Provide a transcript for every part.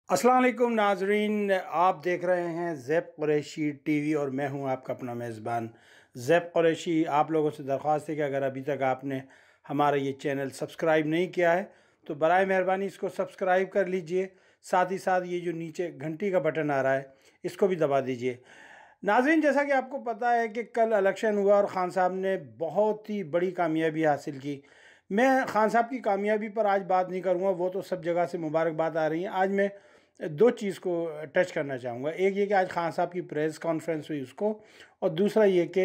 अस्सलाम वालेकुम नाजरीन, आप देख रहे हैं ज़ैब कुरैशी टीवी और मैं हूं आपका अपना मेज़बान ज़ैब कुरैशी। आप लोगों से दरख्वास्त है कि अगर अभी तक आपने हमारा ये चैनल सब्सक्राइब नहीं किया है तो बराए मेहरबानी इसको सब्सक्राइब कर लीजिए। साथ ही साथ ये जो नीचे घंटी का बटन आ रहा है इसको भी दबा दीजिए। नाज़रीन, जैसा कि आपको पता है कि कल इलेक्शन हुआ और ख़ान साहब ने बहुत ही बड़ी कामयाबी हासिल की। मैं ख़ान साहब की कामयाबी पर आज बात नहीं करूँगा, वो तो सब जगह से मुबारकबाद आ रही है। आज मैं दो चीज़ को टच करना चाहूँगा। एक ये कि आज ख़ान साहब की प्रेस कॉन्फ्रेंस हुई उसको, और दूसरा ये कि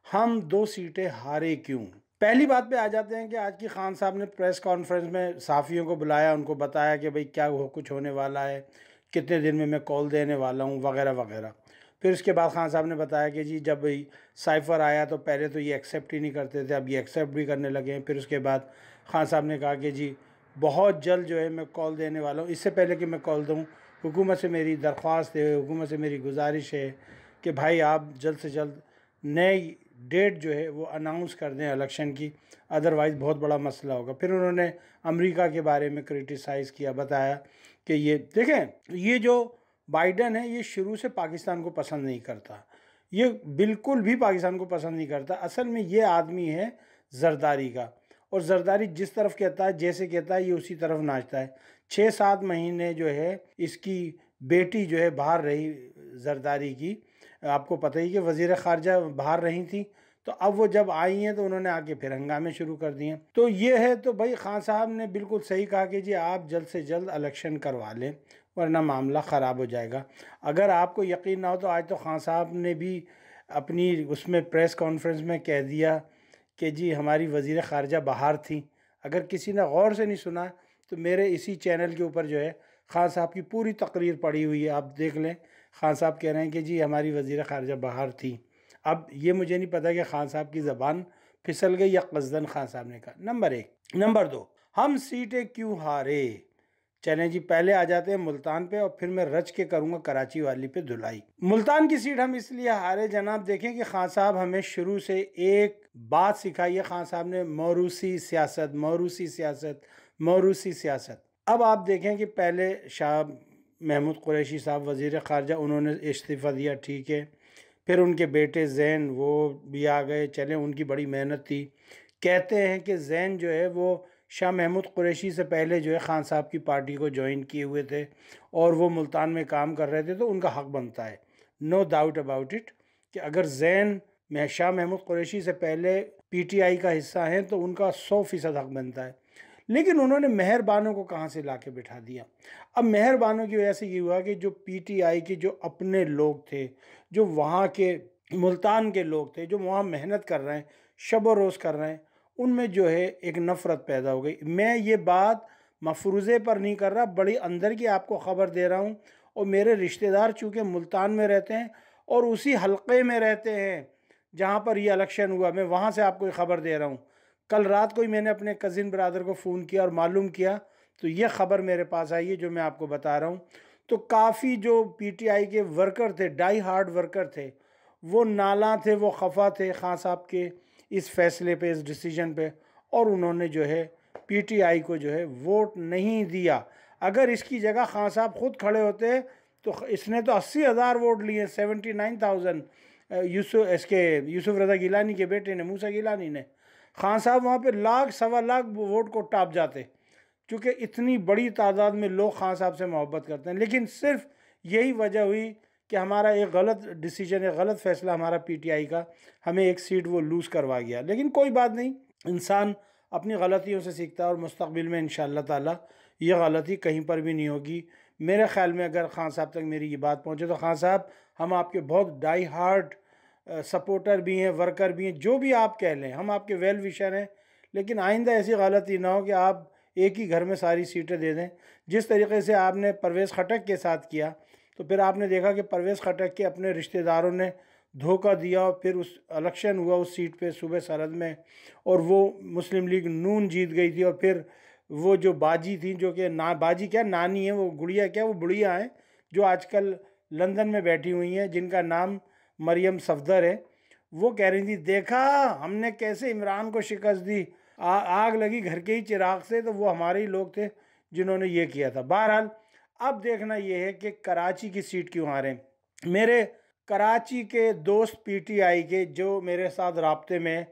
हम 2 सीटें हारे क्यों। पहली बात पे आ जाते हैं कि आज की ख़ान साहब ने प्रेस कॉन्फ्रेंस में सहाफ़ियों को बुलाया, उनको बताया कि भाई क्या कुछ होने वाला है, कितने दिन में मैं कॉल देने वाला हूँ, वगैरह वगैरह। फिर उसके बाद ख़ान साहब ने बताया कि जी जब साइफ़र आया तो पहले तो ये एक्सेप्ट ही नहीं करते थे, अब ये एक्सेप्ट भी करने लगे हैं। फिर उसके बाद ख़ान साहब ने कहा कि जी बहुत जल्द जो है मैं कॉल देने वाला हूँ। इससे पहले कि मैं कॉल दूँ, हुकूमत से मेरी दरख्वास्त है, हुकूमत से मेरी गुजारिश है कि भाई आप जल्द से जल्द नई डेट जो है वो अनाउंस कर दें इलेक्शन की, अदरवाइज़ बहुत बड़ा मसला होगा। फिर उन्होंने अमेरिका के बारे में क्रिटिसाइज़ किया, बताया कि ये देखें, ये जो बाइडन है ये शुरू से पाकिस्तान को पसंद नहीं करता, ये बिल्कुल भी पाकिस्तान को पसंद नहीं करता। असल में ये आदमी है जरदारी का, और जरदारी जिस तरफ कहता है, जैसे कहता है, ये उसी तरफ नाचता है। 6-7 महीने जो है इसकी बेटी जो है बाहर रही जरदारी की, आपको पता ही कि वज़ीर ख़ारजा बाहर रही थी। तो अब वो जब आई हैं तो उन्होंने आके फिर हंगामे शुरू कर दिए। तो ये है, तो भाई ख़ान साहब ने बिल्कुल सही कहा कि जी आप जल्द से जल्द इलेक्शन करवा लें वरना मामला ख़राब हो जाएगा। अगर आपको यकीन ना हो तो आज तो ख़ान साहब ने भी अपनी उसमें प्रेस कॉन्फ्रेंस में कह दिया कि जी हमारी वज़ीर ख़ारजा बाहर थी। अगर किसी ने गौर से नहीं सुना तो मेरे इसी चैनल के ऊपर जो है ख़ान साहब की पूरी तकरीर पड़ी हुई है, आप देख लें। ख़ान साहब कह रहे हैं कि जी हमारी वज़ीर ख़ारजा बाहर थी। अब ये मुझे नहीं पता कि ख़ान साहब की ज़बान फिसल गई या क़स्दन ख़ान साहब ने कहा। नंबर 1। नंबर 2, हम सीटें क्यों हारे। चलें जी, पहले आ जाते हैं मुल्तान पे और फिर मैं रच के करूँगा कराची वाली पे धुलाई। मुल्तान की सीट हम इसलिए हारे जनाब, देखें कि ख़ान साहब हमें शुरू से एक बात सिखाई है। ख़ान साहब ने मौरूसी सियासत, मौरूसी सियासत, मौरूसी सियासत। अब आप देखें कि पहले शाह महमूद कुरैशी साहब वज़ीर ख़ारजा, उन्होंने इस्तीफ़ा दिया, ठीक है। फिर उनके बेटे ज़ैन वो भी आ गए, चलें उनकी बड़ी मेहनत थी। कहते हैं कि ज़ैन जो है वो शाह महमूद कुरैशी से पहले जो है ख़ान साहब की पार्टी को ज्वाइन किए हुए थे और वो मुल्तान में काम कर रहे थे, तो उनका हक़ बनता है, नो डाउट अबाउट इट, कि अगर ज़ैन शाह महमूद कुरैशी से पहले पीटीआई का हिस्सा हैं तो उनका 100% हक़ बनता है। लेकिन उन्होंने मेहरबानों को कहाँ से ला के बिठा दिया। अब मेहरबानों की वजह से ये हुआ कि जो पीटीआई के जो अपने लोग थे, जो वहाँ के मुल्तान के लोग थे, जो वहाँ मेहनत कर रहे हैं, शब व रोज़ कर रहे हैं, उनमें जो है एक नफ़रत पैदा हो गई। मैं ये बात मफरूज़े पर नहीं कर रहा, बड़ी अंदर की आपको ख़बर दे रहा हूँ। और मेरे रिश्तेदार चूँकि मुल्तान में रहते हैं और उसी हलक़े में रहते हैं जहाँ पर ये इलेक्शन हुआ, मैं वहाँ से आपको ख़बर दे रहा हूँ। कल रात को ही मैंने अपने कज़िन ब्रदर को फ़ोन किया और मालूम किया, तो ये ख़बर मेरे पास आई है जो मैं आपको बता रहा हूँ। तो काफ़ी जो पीटीआई के वर्कर थे, डाई हार्ड वर्कर थे, वो नाला थे, वो खफा थे ख़ान साहब के इस फैसले पे, इस डिसीजन पे, और उन्होंने जो है पीटीआई को जो है वोट नहीं दिया। अगर इसकी जगह ख़ान साहब खुद खड़े होते तो इसने तो 80,000 वोट लिए, 79,000। यूसुफ रज़ा गिलानी के बेटे ने, मूसा गिलानी ने। ख़ान साहब वहाँ पे लाख सवा लाख वोट को टाप जाते, क्योंकि इतनी बड़ी तादाद में लोग ख़ान साहब से मोहब्बत करते हैं। लेकिन सिर्फ यही वजह हुई कि हमारा एक गलत डिसीजन, एक गलत फ़ैसला हमारा पीटीआई का, हमें एक सीट वो लूज़ करवा गया। लेकिन कोई बात नहीं, इंसान अपनी गलतियों से सीखता है और मुस्तक़बिल में इंशाअल्लाह ताला ये गलती कहीं पर भी नहीं होगी। मेरे ख़्याल में अगर ख़ान साहब तक मेरी ये बात पहुँचे तो ख़ान साहब, हम आपके बहुत डाई हार्ड सपोर्टर भी हैं, वर्कर भी हैं, जो भी आप कह लें, हम आपके वेल विशर हैं। लेकिन आइंदा ऐसी गलती ना हो कि आप एक ही घर में सारी सीटें दे दें। जिस तरीके से आपने परवेज़ खटक के साथ किया, तो फिर आपने देखा कि परवेज़ खटक के अपने रिश्तेदारों ने धोखा दिया और फिर उस इलेक्शन हुआ उस सीट पे सूबे सरहद में, और वो मुस्लिम लीग नून जीत गई थी। और फिर वो जो बाजी थी, जो कि ना बाजी क्या नानी है, वो गुड़िया क्या, वो बुढ़िया हैं जो आजकल लंदन में बैठी हुई हैं, जिनका नाम मरियम सफदर है, वो कह रही थी देखा हमने कैसे इमरान को शिकस्त दी, आग लगी घर के ही चिराग से, तो वो हमारे ही लोग थे जिन्होंने ये किया था। बहरहाल अब देखना ये है कि कराची की सीट क्यों हारे। मेरे कराची के दोस्त पीटीआई के जो मेरे साथ राब्ते में,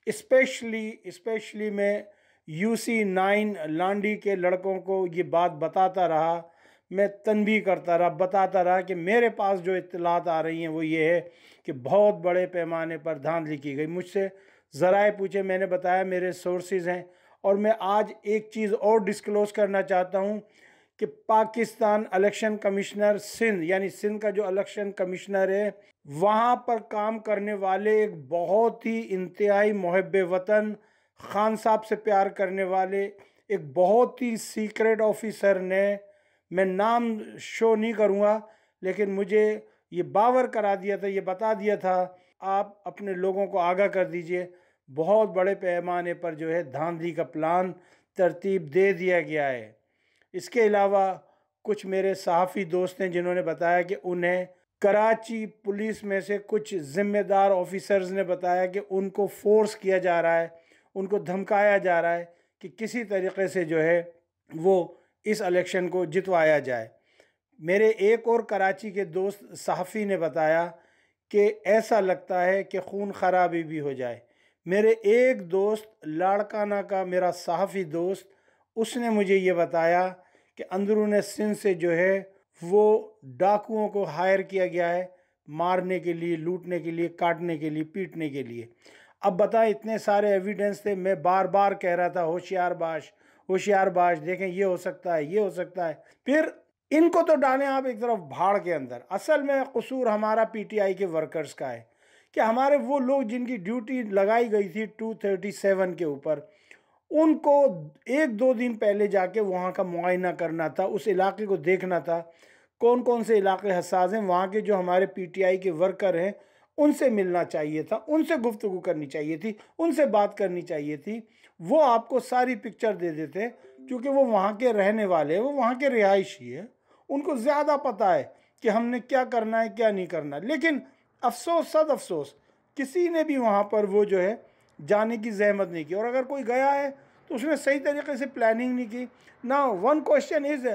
स्पेशली मैं UC9 लांडी के लड़कों को ये बात बताता रहा, मैं तनबीह करता रहा, बताता रहा कि मेरे पास जो इत्तलात आ रही हैं वो ये है कि बहुत बड़े पैमाने पर धांधली की गई। मुझसे ज़राए पूछे, मैंने बताया मेरे सोर्सेज हैं। और मैं आज एक चीज़ और डिस्क्लोज़ करना चाहता हूँ कि पाकिस्तान इलेक्शन कमिश्नर सिंध, यानी सिंध का जो इलेक्शन कमिश्नर है, वहाँ पर काम करने वाले एक बहुत ही इंतहाई मुहब्बे वतन, खान साहब से प्यार करने वाले एक बहुत ही सीक्रेट ऑफिसर ने, मैं नाम शो नहीं करूँगा, लेकिन मुझे ये बावर करा दिया था, ये बता दिया था, आप अपने लोगों को आगाह कर दीजिए, बहुत बड़े पैमाने पर जो है धांधली का प्लान तरतीब दे दिया गया है। इसके अलावा कुछ मेरे सहाफ़ी दोस्त हैं जिन्होंने बताया कि उन्हें कराची पुलिस में से कुछ ज़िम्मेदार ऑफिसर्स ने बताया कि उनको फोर्स किया जा रहा है, उनको धमकाया जा रहा है कि किसी तरीके से जो है वो इस इलेक्शन को जितवाया जाए। मेरे एक और कराची के दोस्त सहाफ़ी ने बताया कि ऐसा लगता है कि खून खराबी भी हो जाए। मेरे एक दोस्त लाड़काना का मेरा सहाफ़ी दोस्त, उसने मुझे ये बताया कि अंदरून सिंध से जो है वो डाकुओं को हायर किया गया है, मारने के लिए, लूटने के लिए, काटने के लिए, पीटने के लिए। अब बताएं, इतने सारे एविडेंस थे, मैं बार बार कह रहा था होशियार बाश, देखें ये हो सकता है, ये हो सकता है। फिर इनको तो डालें आप एक तरफ भाड़ के अंदर। असल में कसूर हमारा पीटीआई के वर्कर्स का है कि हमारे वो लोग जिनकी ड्यूटी लगाई गई थी 237 के ऊपर, उनको एक दो दिन पहले जाके वहाँ का मुआयना करना था, उस इलाके को देखना था, कौन कौन से इलाके हसास हैं, वहाँ के जो हमारे पीटीआई के वर्कर हैं उनसे मिलना चाहिए था, उनसे गुफ्तगू करनी चाहिए थी, उनसे बात करनी चाहिए थी। वो आपको सारी पिक्चर दे देते, क्योंकि वो वहाँ के रहने वाले हैं, वो वहाँ के रिहायशी है, उनको ज़्यादा पता है कि हमने क्या करना है क्या नहीं करना। लेकिन अफसोस, सद अफसोस, किसी ने भी वहाँ पर वो जो है जाने की जहमत नहीं की, और अगर कोई गया है तो उसने सही तरीके से प्लानिंग नहीं की। Now one question is,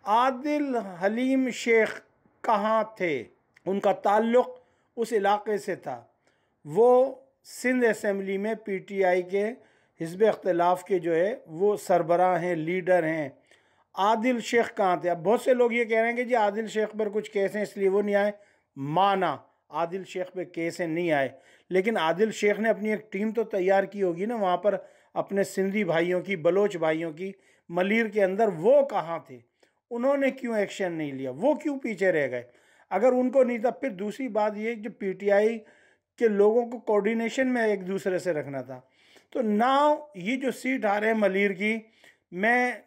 Adil Halim Sheikh कहाँ थे? उनका ताल्लुक़ उस इलाके से था, वो सिंध असम्बली में पीटीआई के हिज़्ब इख्तिलाफ़ के जो है वो सरबराह हैं, लीडर हैं। आदिल शेख कहाँ थे? अब बहुत से लोग ये कह रहे हैं कि जी आदिल शेख पर कुछ केस हैं इसलिए वो नहीं आए। माना आदिल शेख पे केस हैं, नहीं आए, लेकिन आदिल शेख ने अपनी एक टीम तो तैयार की होगी ना वहाँ पर, अपने सिंधी भाइयों की, बलोच भाइयों की, मलीर के अंदर। वो कहाँ थे? उन्होंने क्यों एक्शन नहीं लिया? वो क्यों पीछे रह गए? अगर उनको नहीं था, फिर दूसरी बात ये जो पीटीआई के लोगों को कोऑर्डिनेशन में एक दूसरे से रखना था। तो नाउ ये जो सीट आ रहे हैं मलीर की, मैं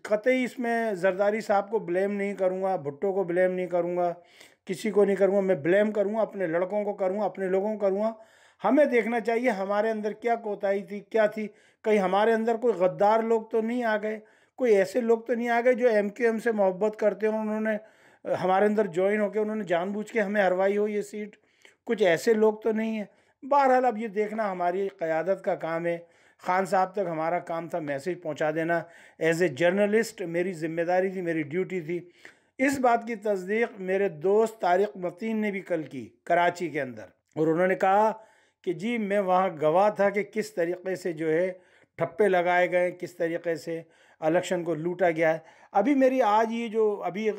कतई इसमें जरदारी साहब को ब्लेम नहीं करूँगा, भुट्टो को ब्लेम नहीं करूँगा, किसी को नहीं करूँगा, मैं ब्लेम करूँगा अपने लड़कों को करूँगा, अपने लोगों को करूँगा। हमें देखना चाहिए हमारे अंदर क्या कोताही थी, क्या थी। कहीं हमारे अंदर कोई गद्दार लोग तो नहीं आ गए, कोई ऐसे लोग तो नहीं आ गए जो MQM से मोहब्बत करते हो, उन्होंने हमारे अंदर ज्वाइन होकर उन्होंने जानबूझ के हमें हरवाई हो ये सीट। कुछ ऐसे लोग तो नहीं है। बहरहाल अब ये देखना हमारी क़यादत का काम है। खान साहब तक हमारा काम था मैसेज पहुंचा देना। एज ए जर्नलिस्ट मेरी ज़िम्मेदारी थी, मेरी ड्यूटी थी। इस बात की तस्दीक मेरे दोस्त तारिक मतीन ने भी कल की कराची के अंदर, और उन्होंने कहा कि जी मैं वहाँ गवाह था कि किस तरीके से जो है ठप्पे लगाए गए, किस तरीके से इलेक्शन को लूटा गया है। अभी मेरी आज ये जो अभी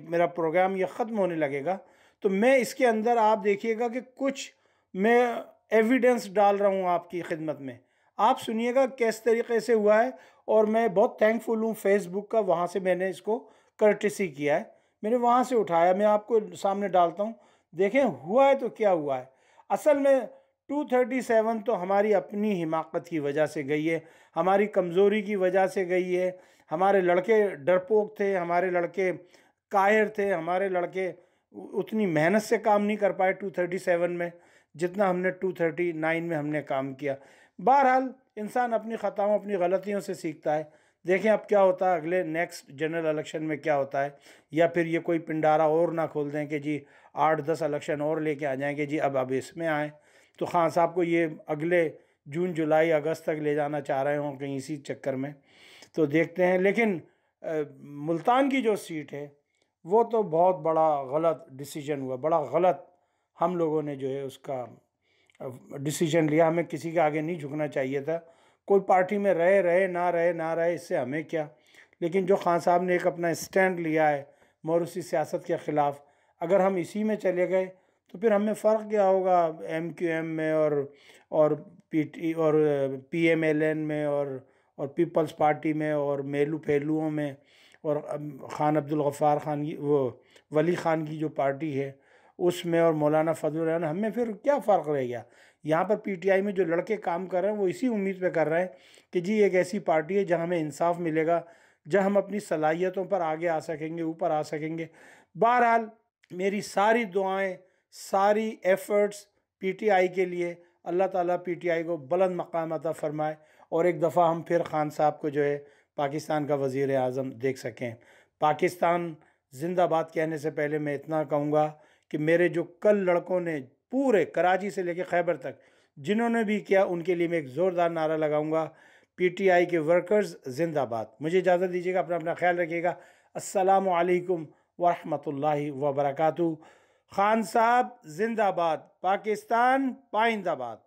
मेरा प्रोग्राम ये ख़त्म होने लगेगा, तो मैं इसके अंदर आप देखिएगा कि कुछ मैं एविडेंस डाल रहा हूँ आपकी खिदमत में, आप सुनिएगा किस तरीके से हुआ है। और मैं बहुत थैंकफुल हूँ फेसबुक का, वहाँ से मैंने इसको कर्टेसी किया है, मैंने वहाँ से उठाया, मैं आपको सामने डालता हूँ, देखें हुआ है तो क्या हुआ है। असल में 237 तो हमारी अपनी हिमाकत की वजह से गई है, हमारी कमज़ोरी की वजह से गई है। हमारे लड़के डरपोक थे, हमारे लड़के कायर थे, हमारे लड़के उतनी मेहनत से काम नहीं कर पाए 237 में जितना हमने 239 में हमने काम किया। बहरहाल इंसान अपनी ख़ताओं, अपनी गलतियों से सीखता है। देखें अब क्या होता है, अगले नेक्स्ट जनरल इलेक्शन में क्या होता है, या फिर ये कोई पिंडारा और ना खोल दें कि जी 8-10 इलेक्शन और लेके आ जाएंगे जी, अब इसमें आए तो खान साहब को ये अगले जून जुलाई अगस्त तक ले जाना चाह रहे हों कहीं इसी चक्कर में। तो देखते हैं। लेकिन मुल्तान की जो सीट है वो तो बहुत बड़ा गलत डिसीजन हुआ, बड़ा गलत हम लोगों ने जो है उसका डिसीजन लिया। हमें किसी के आगे नहीं झुकना चाहिए था। कोई पार्टी में रहे रहे ना रहे इससे हमें क्या, लेकिन जो खान साहब ने एक अपना स्टैंड लिया है मौरूसी सियासत के ख़िलाफ़, अगर हम इसी में चले गए तो फिर हमें फ़र्क क्या होगा MQM में और PMLN में और पीपल्स पार्टी में और मेलू फेलुओं में और ख़ान अब्दुल गफ़ार ख़ान की वो वली ख़ान की जो पार्टी है उसमें और मौलाना फजल रहमान, हमें फिर क्या फ़र्क रह गया। यहाँ पर PTI में जो लड़के काम कर रहे हैं वो इसी उम्मीद पे कर रहे हैं कि जी एक ऐसी पार्टी है जहाँ हमें इंसाफ मिलेगा, जहाँ हम अपनी सलाहियतों पर आगे आ सकेंगे, ऊपर आ सकेंगे। बहरहाल मेरी सारी दुआएं, सारी एफ़र्ट्स PTI के लिए, अल्लाह ताला PTI को बुलंद मकाम अता फ़रमाए और एक दफ़ा हम फिर ख़ान साहब को जो है पाकिस्तान का वज़ीर आज़म देख सकें। पाकिस्तान जिंदाबाद कहने से पहले मैं इतना कहूँगा कि मेरे जो कल लड़कों ने पूरे कराची से लेकर खैबर तक जिन्होंने भी किया उनके लिए मैं एक ज़ोरदार नारा लगाऊंगा, PTI के वर्कर्स जिंदाबाद। मुझे इजाज़त दीजिएगा, अपना अपना ख्याल रखिएगा। अस्सलामु अलैकुम वरहमतुल्लाहि वबरकातुहू। खान साहब जिंदाबाद, पाकिस्तान पाइंदाबाद।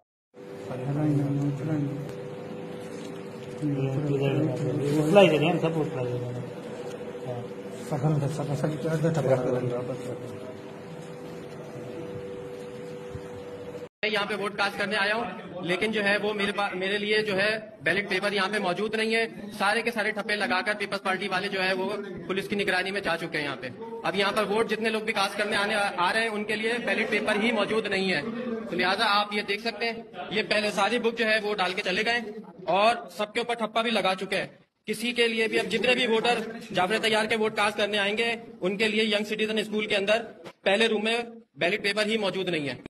मैं यहाँ पे वोट कास्ट करने आया हूँ, लेकिन जो है वो मेरे लिए जो है बैलेट पेपर यहाँ पे मौजूद नहीं है। सारे के सारे ठप्पे लगाकर पीपल्स पार्टी वाले जो है वो पुलिस की निगरानी में जा चुके हैं यहाँ पे। अब यहाँ पर वोट जितने लोग भी कास्ट करने आ रहे हैं उनके लिए बैलेट पेपर ही मौजूद नहीं है। तो लिहाजा आप ये देख सकते हैं, ये पहले सारी बुक जो है वो डाल के चले गए और सबके ऊपर ठप्पा भी लगा चुके हैं। किसी के लिए भी अब जितने भी वोटर जाफर तैयार के वोट कास्ट करने आएंगे उनके लिए यंग सिटीजन स्कूल के अंदर पहले रूम में बैलेट पेपर ही मौजूद नहीं है।